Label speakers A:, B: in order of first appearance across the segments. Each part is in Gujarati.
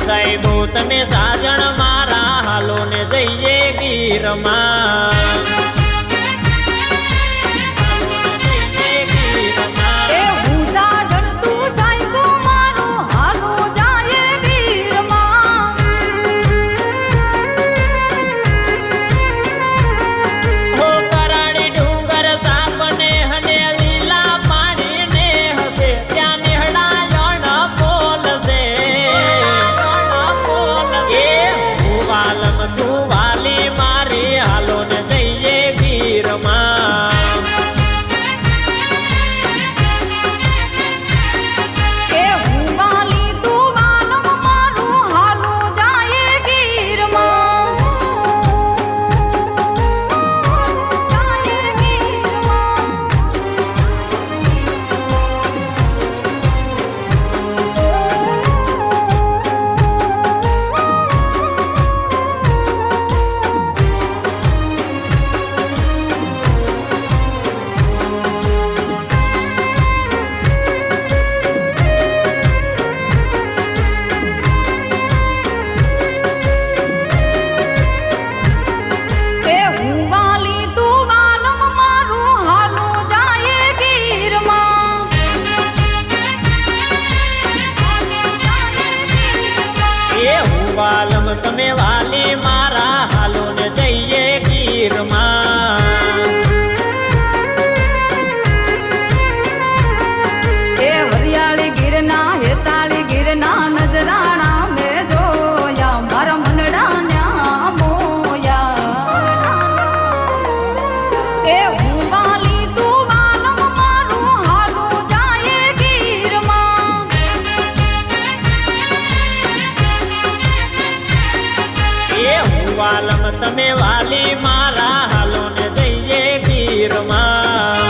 A: સાહેબો તમે સાજણ મારા હાલો ને જઈએ ગીરમાં વાલમ તમે વાલી મારા હાલો ને જઈએ ગીરમાં
B: એ હરિયાળી ગીરના હેતાળી ગીરના નજરાણા મે જોયા મારા મનડા ન્યા મોયા એ હું વાલી તું વાલમ મારું હાલો જાય ગીરમાં
A: વાલમ તમે વાલી મારા હાલો ને જઈએ ગીરમાં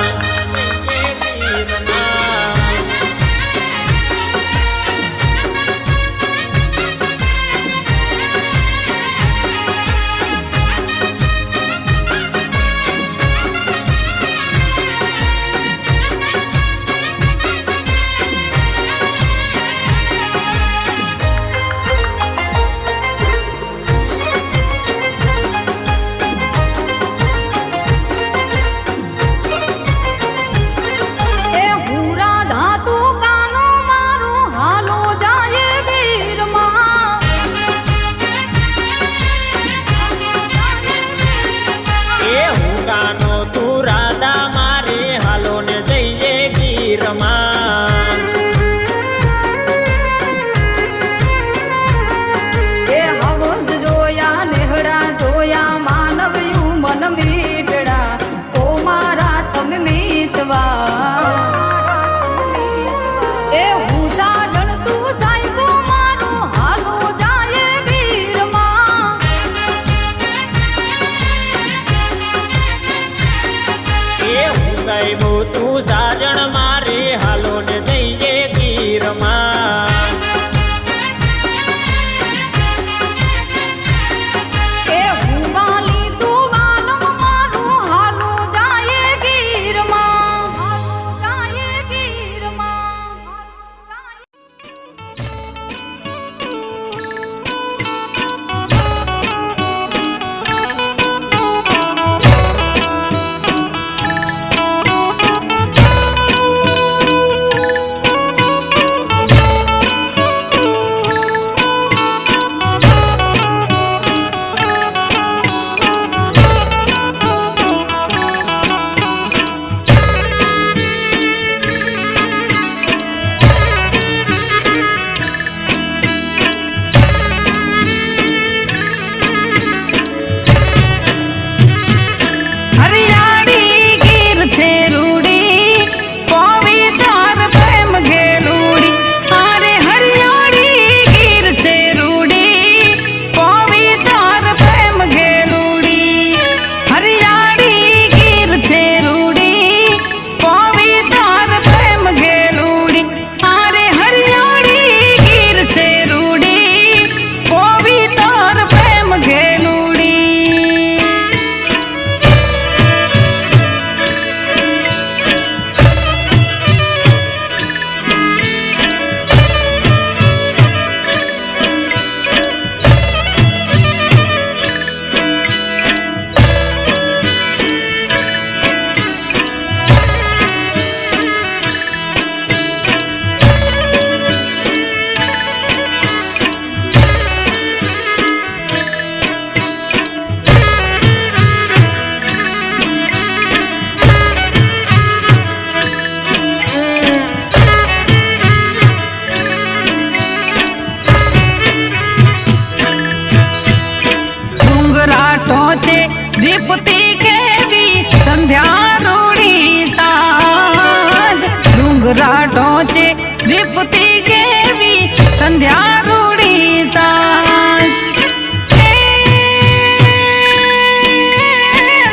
B: દીપતી કેવી સંધ્યા રૂડી સાંજ ડુંગરા ઢોચે દીપતી કેવી સંધ્યા રૂડી સાંજ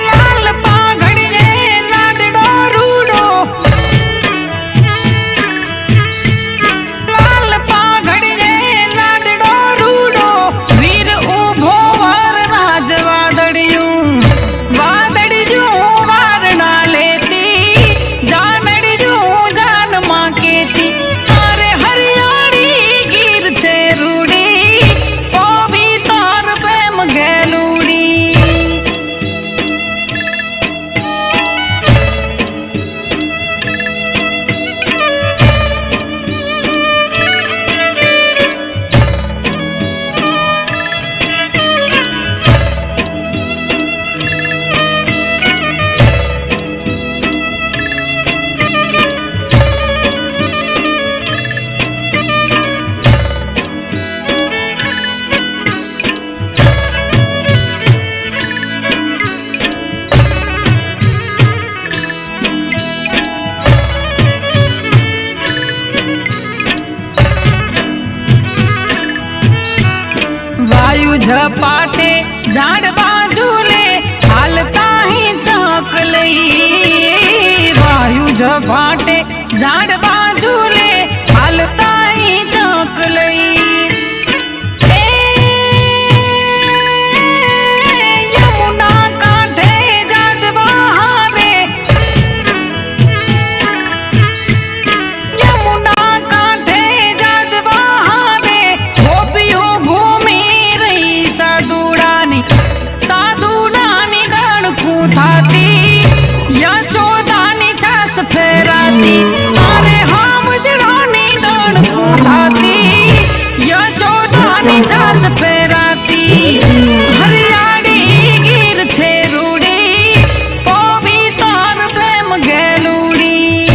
B: લાલ પાઘડીને લાડડો રૂડો લાલ પાઘડીને લાડડો રૂડો વીર ઉભો વર રાજવાદળિયું વાદળિયું વારણા લેતી જાનડિયું જાનમાં કેતી અરે હરિયાળી ગીર છે રૂડી પવિત્ર પ્રેમ ગેલુડી વાયુ ઝપાટે ઝાડવા ઝૂલે હાલતા હી ચાક લઈ વાયુ ઝપાટે ઝાડવા ઝૂલે હાલતા હી ચાક લઈ યમુના કાંઠે જાદવા હારે યમુના કાંઠે જાદવા હારે ગોપીઓ ઘૂમી રહી સાધુડાની ગણખું થાતી યશોદાની છાસ ફેરાતી મારે હામજડાની ગણખું થાતી યશોદાની છાસ ફેરાતી હરિયાળી ગીર છે રૂડી પવિત્ર પ્રેમ ગેલુડી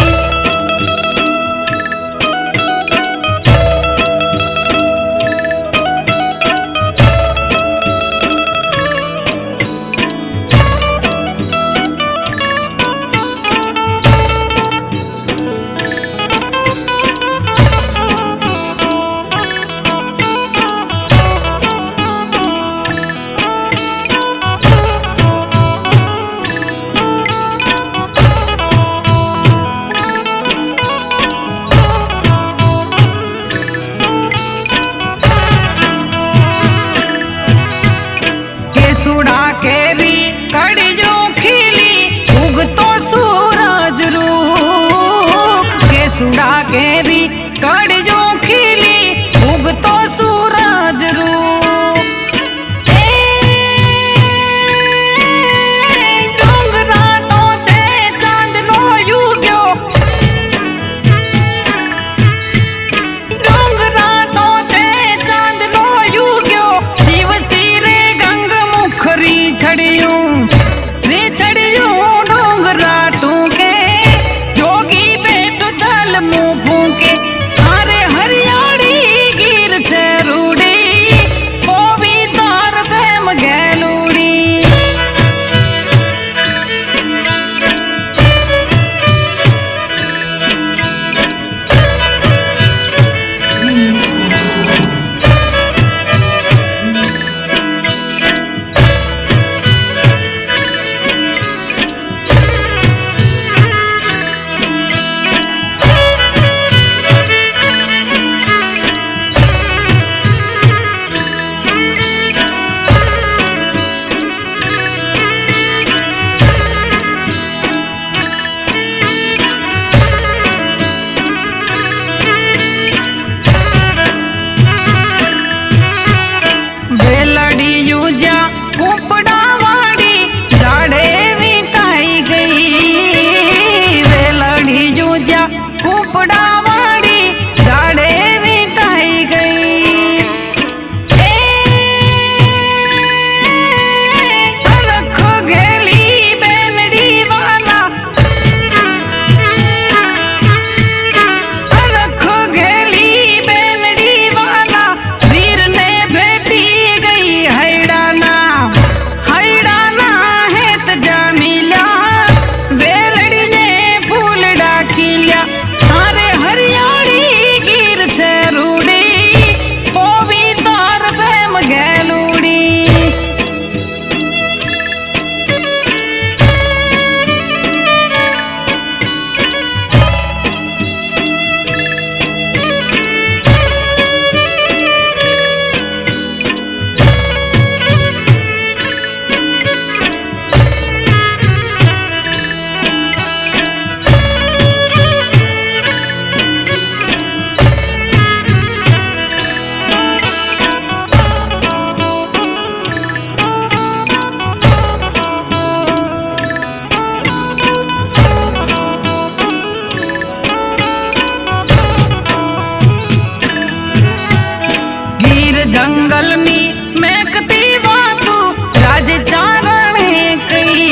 B: જંગલની મેકતી વાતું રાજ ચારણે કઈ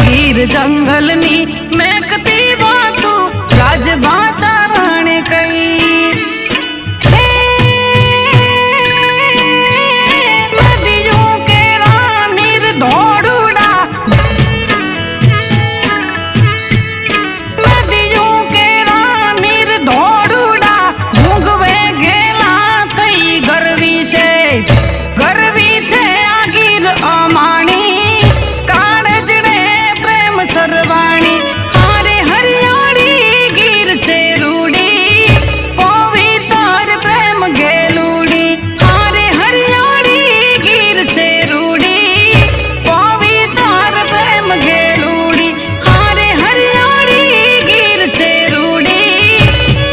B: ગીર જંગલની મેકતી વાતું રાજ ચારણે કઈ નદીઓ કેરા નીર ધોડુડા નદીઓ કેરા નીર ધોડુડા મૂંગવે ગેલા થઈ ગરવી છે આ ગીર અમાણી કાળજડે પ્રેમ સરવાણી હારે હરિયાળી ગીર શેરુડી પવિત્ર પ્રેમ ગેલુડી હારે હરિયાળી ગીર શેરુડી પવિત્ર પ્રેમ ગેલુડી હારે હરિયાળી ગીર શેરુડી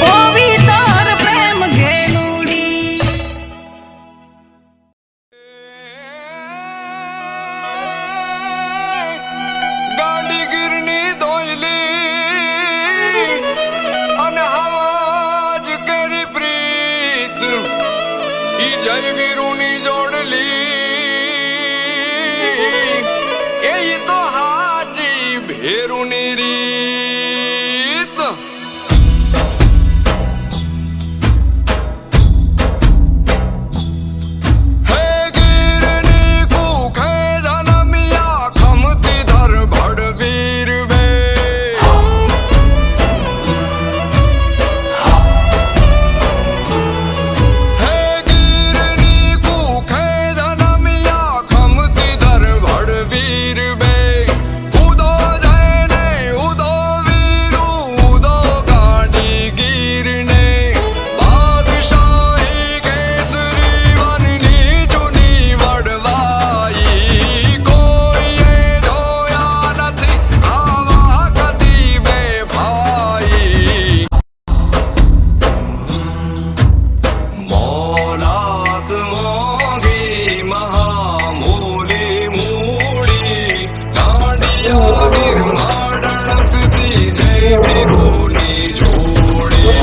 B: પવિત્ર પ્રેમ ગેલુડી
C: ગાંડી ગીરની દોયલી અને હવાજ કેરી પ્રીત ઈ જય વીરુની જોડલી એ તો હાજી ભેરુની રીત હે ગીરની કુખે જનમિયા ખમતી ધર ભડવીર વે હે ગીરની કુખે જનમિયા ખમતી ધર ભડવીર વે ઉદો જયને ઉદો વીરુ ઉદો ગાડી ગીરને બાદશાહી કેસરી વનની જૂની વડવાઈ કોઈએ જોયા નથી આવા કદી બે ભાઈ મોલાત મોગી મહામૂલી મૂડી ગાંડિયા વીર માડણકતી જય વીરુની જોડી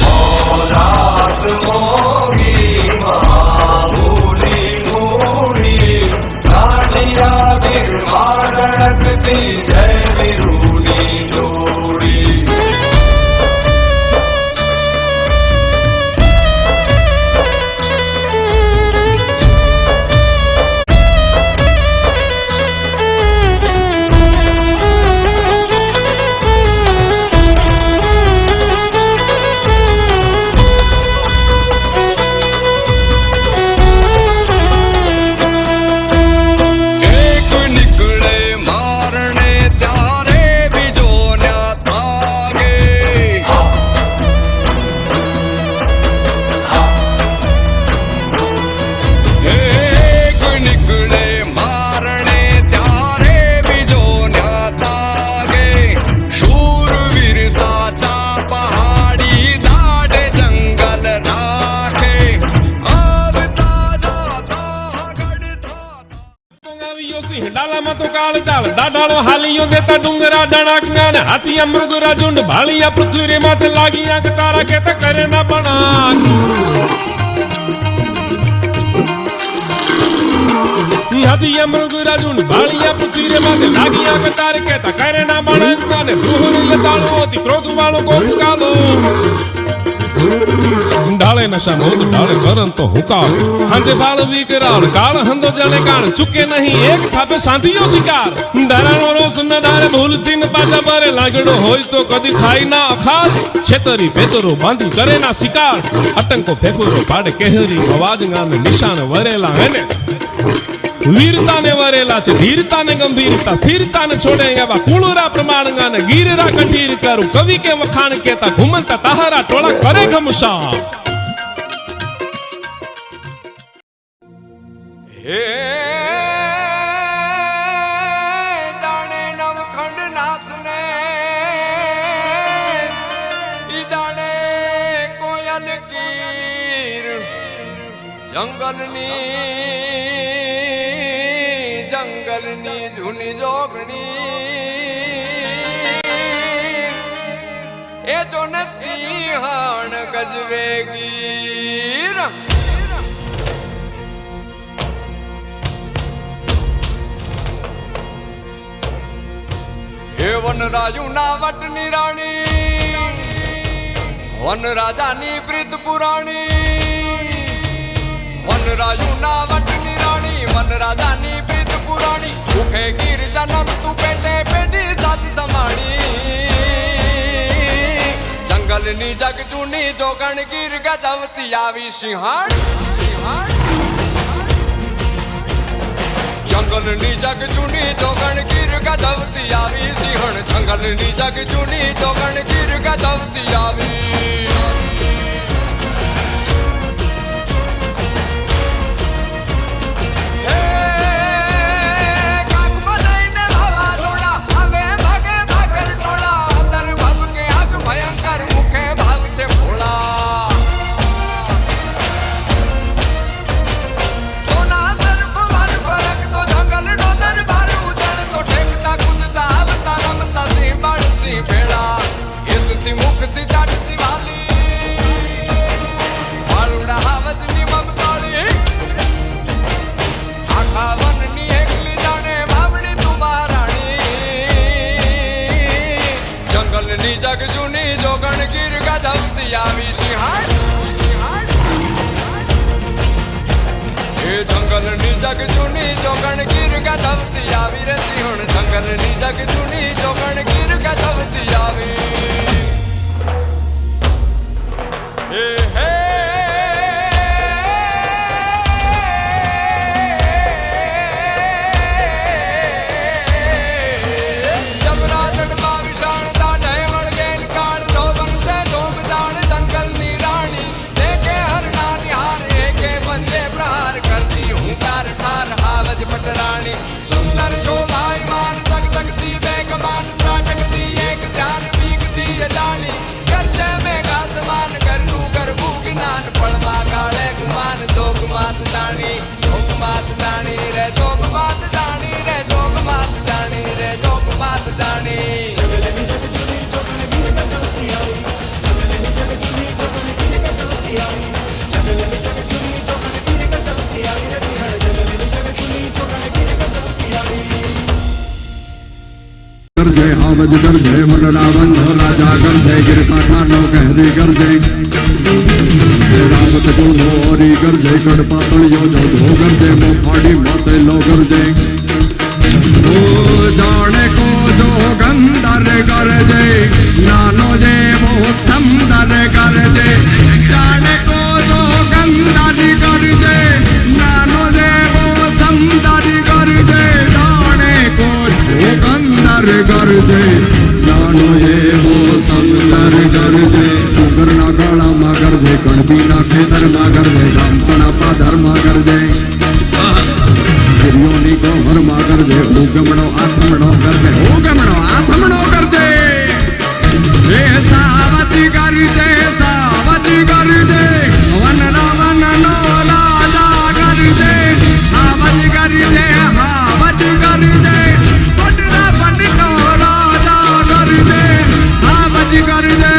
C: મોલાત મોગી મહામૂલી મૂડી ગાંડિયા વીર માડણકતી જય વીરુની જોડી એક નીકળે મારણે ત્યારે બીજો ન્યા તાગે એક નીકળે મારણે ત્યારે બીજો ન્યા તાગે શૂરવીર સાચા પહાડી દાડે જંગલ રાખે આવતા જાતા ગડતા
D: આવ્યો સિંહ ડાલામાં તો કાળ ચાળ દાઢાળો હાલીયો દેતા ડુંગરા ડણાકના ને હાથીયા મૃગરા ઝુંડ ભાળિયા પૃથ્વી રે માથે લાગી આંખ તારા કેતા કરે ના પણ હાથીયા મૃગરા ઝુંડ ભાળિયા પૃથ્વી રે માથે લાગી આંખ તારે કેતા કરે ના પણ ને ધ્રુવનું લતાળો હતી ક્રોધ વાળો ગોપ કાલો ડાળે નશા મોદ ડાળે કરન તો હુકાર હાંજે બાળ વિકરાળ કાળ હંદો જાણે કાળ ચૂકે નહીં એક થાપે સાંધિયો શિકાર ડરાણો રોસ ન ડાળે ભૂલથી ન પાછા બારે લાગડો હોય તો કદી ખાઈ ના અખાત છેતરી પેતરો બાંધી કરે ના શિકાર અટંકો ફેફુરો પાડે કેહરી અવાજ ગાને નિશાન વરેલા હેને વીરતાને વરેલા છે ધીરતાને ગંભીરતા સ્થિરતાને છોડે એવા કુળુરા પ્રમાણગાને ગીરરા કઠીર કરું કવિ કે વખાણ કેતા ઘુમંતા તાહારા ટોળા કરે ઘમશા
C: હે જાણે નવખંડ નાથને ઈ જાણે કોયલ કીર જંગલની ધૂની જોગણી એ જો ને સિંહણ ગજવે ગીર વનરાયુ ના વટની રાણી વન રાજાની પ્રીત પુરાણી વનરાયુ ના વટની રાણી વન રાજાની પ્રીત પુરાણી ભૂખે ગીર જન્મ તું પેટે પેઢી સાથી સમાણી જંગલની જગ જૂની જોગણ ગીર ગજવતી આવી સિંહાણ જંગલની જગ જૂની જોગણ ગીર ગજવતી આવી સિંહણ જંગલની જગ જૂની જોગણ ગીર ગજવતી આવી જગ જૂની જોગણ ગીર ગજવતી આવી સિંહાણ એ જંગલની જગ જૂની જોગણ ગીર ગજવતી આવી રે સિંહણ જંગલની જગ જૂની જોગણ ગીર ગજવતી આવી હે હે સુંદર શોભાયમાન તગતગતી બેગમાન ત્રાટકતી એક ધ્યાન વીગતી જાણી ગરજે મેઘાસમાન કરનું કરવું જ્ઞાન ફળમાં ગાળે ગુમાન જોગ માત જાણી રે જોગ માત જાણી રે જોગ માત જાણી રે જોગ માત જાણી
E: गरजे आवज गरजे मन रावण राजा गरजे गिर काठा नो कहरी गरजे रावत जो मोरी गरजे कड़ पातलियो जो धो गरजे मो फाड़ी माते लो गरजे ओ जाने को जो गंदर गरजे नानो जे वो समदर गरजे जाने को जो गंदर गरजे नानो जे वो समदर गरजे जाने को जो गंदर गरजे जानो ये वो समदर गरजे उगरना गाड़ा मा गरजे कणबी ना खेतर मा गरजे गामपना पादर मा गरजे गिरियोनी गोहर मा गरजे उगमणो आथमणो गरजे हे सावती गरजे वन रावण नो राजा गरजे आवज गरजे आवज गरजे पटना पंडितो राजा गरजे आवज गरजे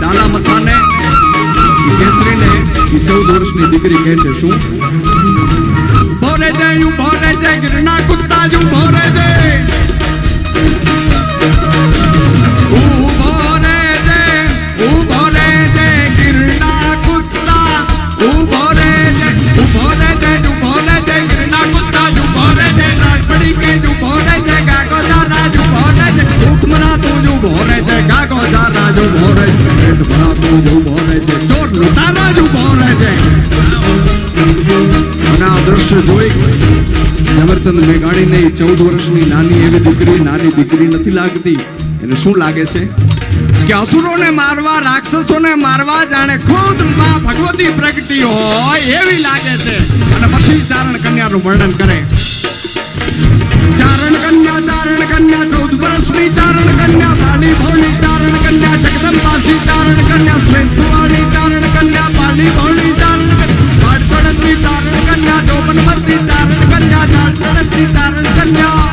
E: डाला मथा ने केसरी ने 14 વર્ષની દીકરી કહે છે શું ભોરે જય ગિરના કુત્તા જુ ભોરે જય ભોરે જય ગિરના કુત્તા ભોરે જય ગિરના કુત્તા જુ ભોરે જય રાજપડી કે જુ ભોરે જય ગાગો દારા જુ ભોરે જય ભૂખમરા તું જુ ભોરે જય ગાગો દારા જુ ભોરે જય પેટ ભરા તું જુ ભોરે જય ચોર લૂંટારા જુ ભોરે જય અને આ દ્રશ્ય જોઈ ઝવેરચંદ મેઘાણીને 14 વર્ષની નાની એવી દીકરી નથી લાગતી એને શું લાગે છે કે અસુરોને મારવા રાક્ષસોને મારવા જાણે ખુદ માં ભગવતી પ્રગટી હોય એવી લાગે છે અને પછી ચારણ કન્યાનું વર્ણન કરે ચારણ કન્યા 14 વર્ષની ચારણ કન્યા બાલી ભોળી ચારણ કન્યા જગદંબાસી ચારણ કન્યા શ્રેષ્ઠવાળી ચારણ કન્યા બાલી ભોળી ચારણ પાટપડતી ચારણ કન્યા જોબનવતી ચારણ કન્યા જાળપડતી ચારણ કન્યા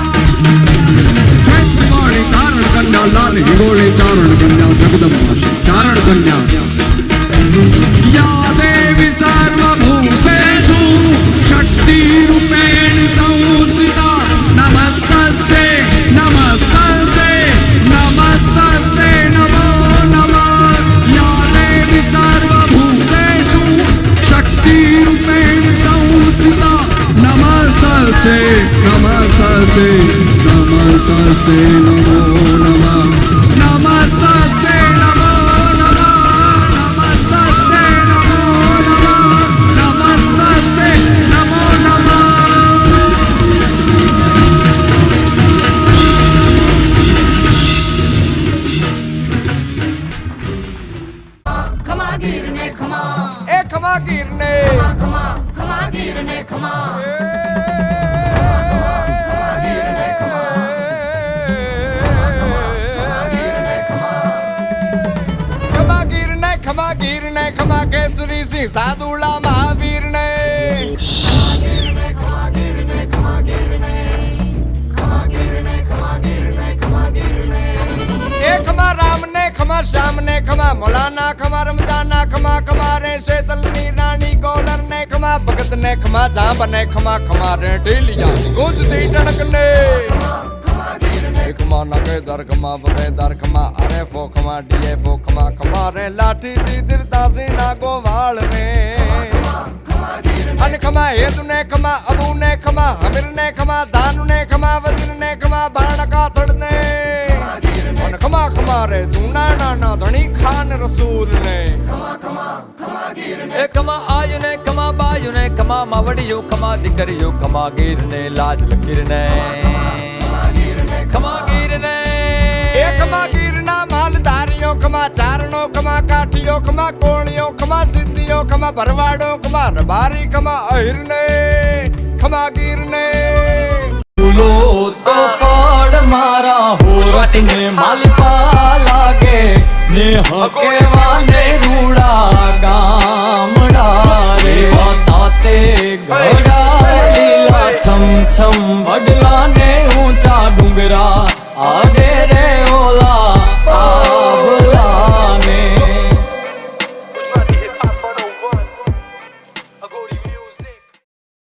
E: શ્રેષ્ઠવાળી ચારણ કન્યા લાલ હિંગોળી ચારણ કન્યા જગદંબાસી નમસ્તે નમસ્તે નમસ્તે નમો નમઃ નમસ્તે નમો નમઃ નમસ્તે નમો નમઃ નમસ્તે નમો નમઃ
B: ખમા ગીર ને ખમા
C: એ ખમા ગીર ને
B: ખમા ખમા ગીર ને ખમા
C: ખમા ગીર ને ખમા કેસરી સિંહ સાદુલા મહાવીર ને એ ખમા રામ ને ખમા શ્યામ ને ખમા મૌલાના ખમા રમજાના ખમા ખમા રે શેતલની રાણી કોલર ને ખમા ભગત ને ખમા જાંબ ને ખમા ખમા રે ઢીલિયા ગુંજતી ટણક ને ખમા નકે દર ખમા બરે દર ખમા અરે ફો ખમા ડીએ ફો ખમા ખમા રે લાઠી દી દિરતાસી નાગો વાળ મે અન ખમા હેતુ ને ખમા અબુ ને ખમા હમીર ને ખમા દાનુ ને ખમા વજીર ને ખમા બાણકા થડ ને અન ખમા ખમા રે જૂના ના ધણી ખાન રસૂલ ને
F: એ ખમા આયુ ને ખમા બાયુ ને ખમા માવડિયો ખમા દીકરીઓ ખમા ગીર ને લાજ લકીર ને ખમા ગીર ને
C: એ ખમા ગીર ના માલધારીઓ ખમા ચારણો ખમા કાઠીઓ ખમા કોળીઓ ખમા સિદ્ધિઓ ખમા ભરવાડો ખમા રબારી ખમા અહિર ને ખમા ગીર ને
F: ફૂલો તો પડ મારા હોરત ને માલપા લાગે ને હકેવા ને રૂડા ગામડા રે તાતે ઘડા લીલા છમ છમ વડલા ને ઊંચા ડુંગરા આડે રે ઓલા